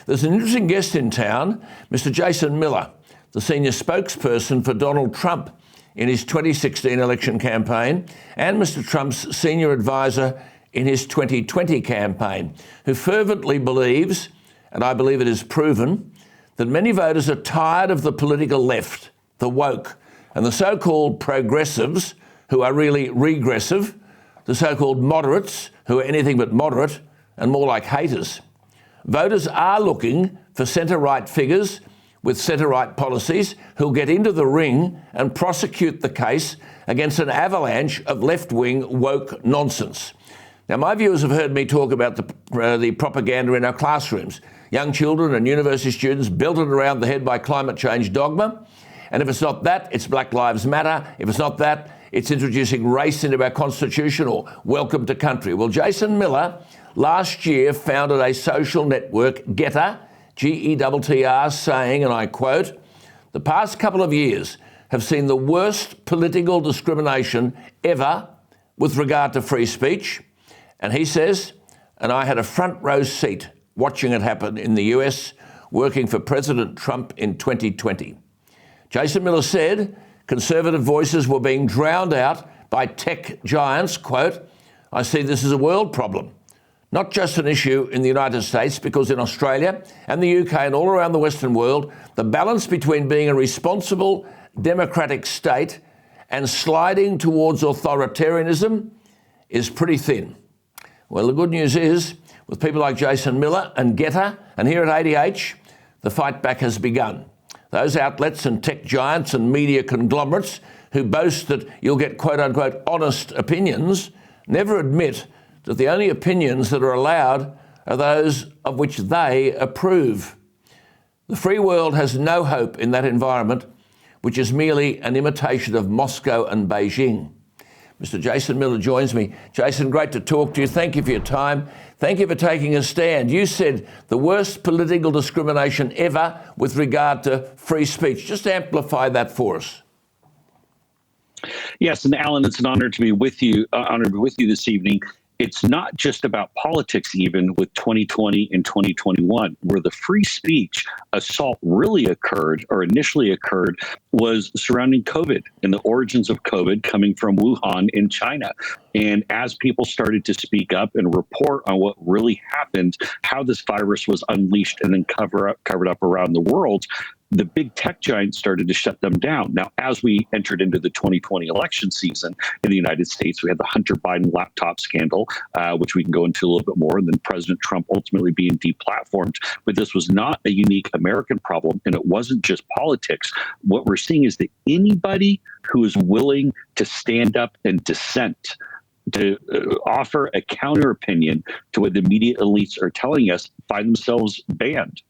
There's an interesting guest in town, Mr. Jason Miller, the senior spokesperson for Donald Trump in his 2016 election campaign, and Mr. Trump's senior advisor in his 2020 campaign, who fervently believes, and I believe it is proven, that many voters are tired of the political left, the woke, and the so-called progressives, who are really regressive, the so-called moderates, who are anything but moderate and more like haters. Voters are looking for centre-right figures with centre-right policies who'll get into the ring and prosecute the case against an avalanche of left-wing woke nonsense. Now, my viewers have heard me talk about the propaganda in our classrooms. Young children and university students belted around the head by climate change dogma. And if it's not that, it's Black Lives Matter. If it's not that, it's introducing race into our constitution or welcome to country. Well, Jason Miller last year founded a social network, Getter, G-E-T-T-R, saying, and I quote, "The past couple of years have seen the worst political discrimination ever with regard to free speech." And he says, and I had a front row seat watching it happen in the US, working for President Trump in 2020. Jason Miller said conservative voices were being drowned out by tech giants. Quote, "I see this as a world problem, not just an issue in the United States, because in Australia and the UK and all around the Western world, the balance between being a responsible democratic state and sliding towards authoritarianism is pretty thin." Well, the good news is, with people like Jason Miller and Getter, and here at ADH, the fight back has begun. Those outlets and tech giants and media conglomerates who boast that you'll get quote-unquote honest opinions never admit that the only opinions that are allowed are those of which they approve. The free world has no hope in that environment, which is merely an imitation of Moscow and Beijing. Mr. Jason Miller joins me. Jason, great to talk to you. Thank you for your time. Thank you for taking a stand. You said the worst political discrimination ever with regard to free speech. Just amplify that for us. Yes, and Alan, it's an honor to be with you. Honored to be with you this evening. It's not just about politics, even with 2020 and 2021, where the free speech assault really occurred, or initially occurred, was surrounding COVID and the origins of COVID coming from Wuhan in China. And as people started to speak up and report on what really happened, how this virus was unleashed and then covered up around the world, the big tech giants started to shut them down. Now, as we entered into the 2020 election season in the United States, we had the Hunter Biden laptop scandal, which we can go into a little bit more, and then President Trump ultimately being deplatformed. But this was not a unique American problem, and it wasn't just politics. What we're seeing is that anybody who is willing to stand up and dissent, to offer a counter opinion to what the media elites are telling us, find themselves banned.